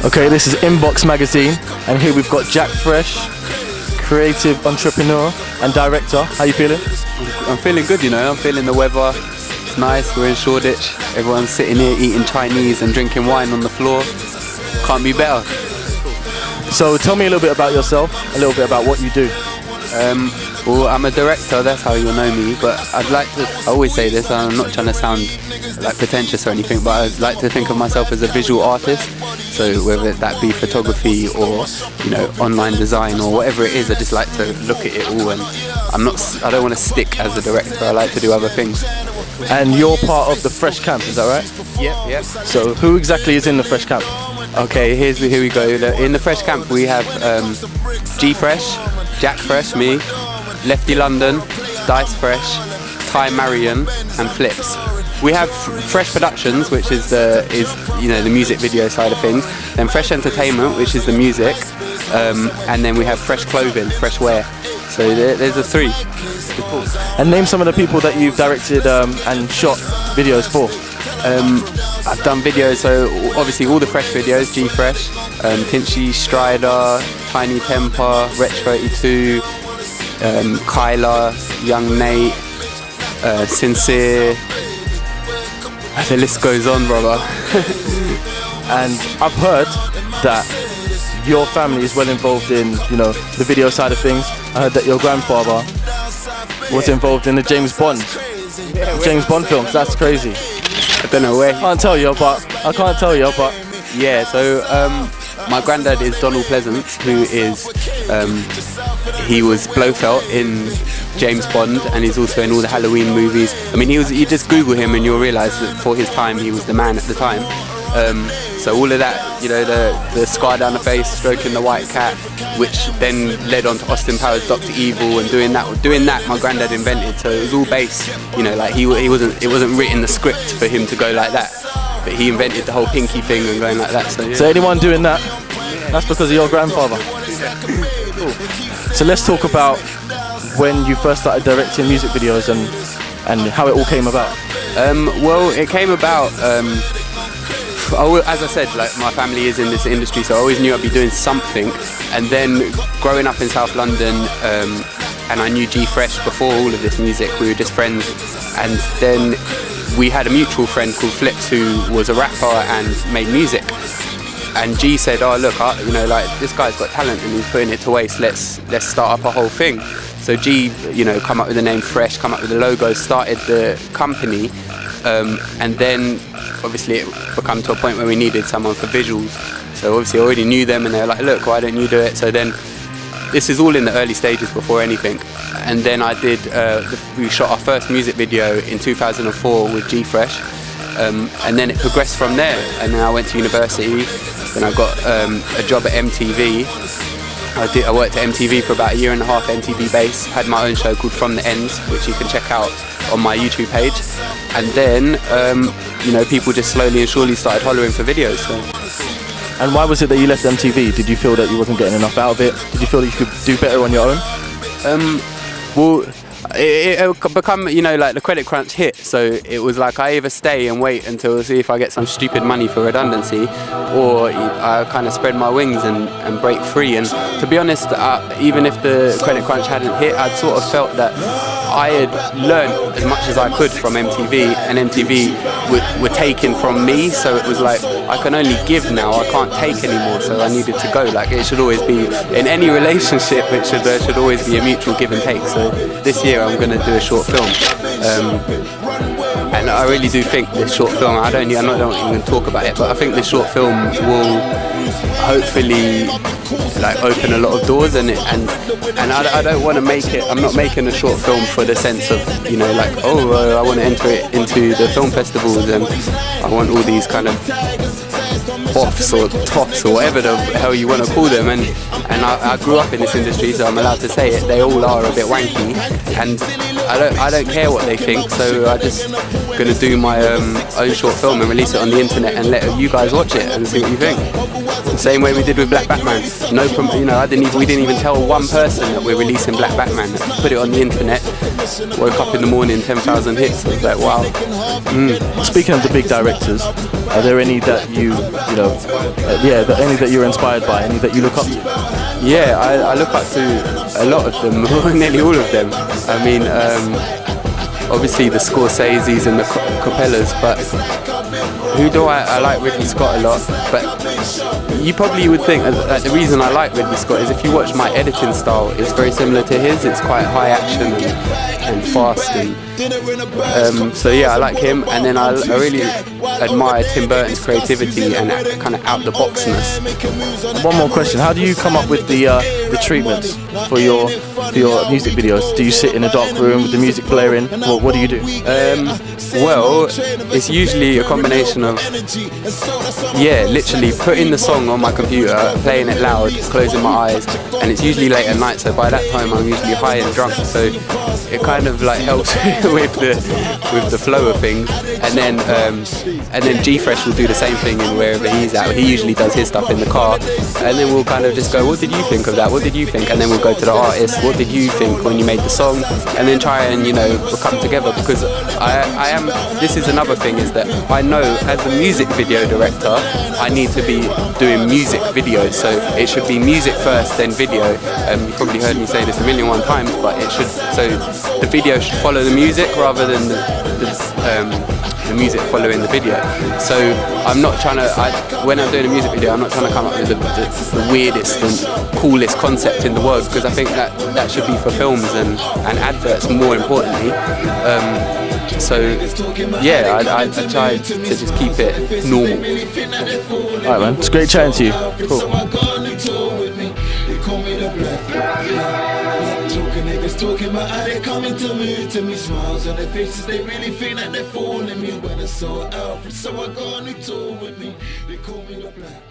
Okay, this is Inbox Magazine, and here we've got Jak Frsh, creative entrepreneur and director. How you feeling? I'm feeling good, you know. I'm feeling the weather. It's nice. We're in Shoreditch. Everyone's sitting here eating Chinese and drinking wine on the floor. Can't be better. So tell me a little bit about yourself, a little bit about what you do. Well, I'm a director, that's how you'll know me, but I always say this, I'm not trying to sound like pretentious or anything, but I'd like to think of myself as a visual artist. So whether that be photography or, you know, online design or whatever it is, I just like to look at it all, and I don't want to stick as a director, I like to do other things. And you're part of the Frsh camp, is that right? Yep. So who exactly is in the Frsh camp? Okay, here we go. In the Frsh camp we have Jak Frsh, Jak Frsh, me, Lefty London, Dice Fresh, Ty Marion, and Flips. We have Fresh Productions, which is the music video side of things. Then Fresh Entertainment, which is the music, and then we have Fresh Clothing, Fresh Wear. So there's the three. And name some of the people that you've directed and shot videos for. I've done videos, so obviously all the Fresh videos, G Fresh, Tinchy, Strider, Tiny Temper, Wretch 32, Kyla, Young Nate, Sincere, the list goes on, brother. And I've heard that your family is well involved in, you know, the video side of things. I heard that your grandfather was involved in the James Bond films. That's crazy. I don't know where. I can't tell you, but yeah. So my granddad is Donald Pleasance, who is he was Blofeld in James Bond, and he's also in all the Halloween movies. I mean, you just Google him and you'll realise that for his time he was the man at the time. So all of that, you know, the scar down the face, stroking the white cat, which then led on to Austin Powers' Dr. Evil, and doing that my granddad invented. So it was all based, you know, like it wasn't written the script for him to go like that, but he invented the whole pinky thing and going like that. So, yeah. So anyone doing that, that's because of your grandfather. Cool. So let's talk about when you first started directing music videos and how it all came about. Well, it came about. As I said, like, my family is in this industry, so I always knew I'd be doing something. And then growing up in South London, and I knew G Frsh before all of this music, we were just friends. And then we had a mutual friend called Flips who was a rapper and made music. And G said, oh look, you know, like, this guy's got talent and he's putting it to waste, let's start up a whole thing. So G, you know, come up with the name Fresh, come up with the logo, started the company. And then obviously it became to a point where we needed someone for visuals. So obviously I already knew them, and they were like, look, why don't you do it? So then this is all in the early stages before anything. And then we shot our first music video in 2004 with G Frsh, and then it progressed from there. And then I went to university, then I got a job at MTV. I worked at MTV for about a year and a half, MTV Base, had my own show called From the Ends, which you can check out on my YouTube page. And then, you know, people just slowly and surely started hollering for videos. So. And why was it that you left MTV? Did you feel that you wasn't getting enough out of it? Did you feel that you could do better on your own? Well, it become, you know, like the credit crunch hit, so it was like I either stay and wait until see if I get some stupid money for redundancy, or I kind of spread my wings and break free. And to be honest, even if the credit crunch hadn't hit, I'd sort of felt that I had learned as much as I could from MTV, and MTV were taken from me, so it was like I can only give now, I can't take anymore, so I needed to go. Like, it should always be, in any relationship, there should always be a mutual give and take. So this year I'm going to do a short film, and I really do think this short film, I don't even talk about it, but I think this short film will hopefully like open a lot of doors, and I don't want to make it, I'm not making a short film for the sense of, you know, like, I want to enter it into the film festivals and I want all these kind of offs or tops or whatever the hell you want to call them, and I grew up in this industry, so I'm allowed to say it, they all are a bit wanky, and I don't care what they think, so I just going to do my own short film and release it on the internet and let you guys watch it and see what you think. The same way we did with Black Batman. We didn't even tell one person that we're releasing Black Batman. Put it on the internet. Woke up in the morning, 10,000 hits. I was like, wow. Speaking of the big directors, are there any that any that you're inspired by, any that you look up to? Yeah, I look up to a lot of them, nearly all of them. I mean, obviously the Scorseses and the Coppellas, but who do I like Ridley Scott a lot, but you probably would think that the reason I like Ridley Scott is if you watch my editing style, it's very similar to his. It's quite high action and fast, and so yeah, I like him. And then I really admire Tim Burton's creativity and that kind of out the boxness. One more question: how do you come up with the treatments for your music videos? Do you sit in a dark room with the music blaring? What do you do? Well, it's usually a combination of literally putting the song on my computer, playing it loud, closing my eyes, and it's usually late at night, so by that time I'm usually high and drunk, so it kind of like helps with the flow of things. And then Jak Frsh will do the same thing in wherever he's at. He usually does his stuff in the car, and then we'll kind of just go, what did you think of that? What did you think? And then we'll go to the artist, what did you think when you made the song? And then try and we'll come together, because this is another thing, is that I know as a music video director I need to be doing music videos, so it should be music first then video. You probably heard me say this a million and one times, but the video should follow the music rather than the music following the video. So I'm not trying to, when I'm doing a music video, I'm not trying to come up with the weirdest and coolest concept in the world, because I think that should be for films and adverts more importantly. So yeah, I try to just keep it normal. Alright man, it's great chatting to you. Cool. Talking about how they coming to me, smiles on their faces, they really think that they're fooling me. When I saw Alfred, so I got a new tour with me. They call me the Black.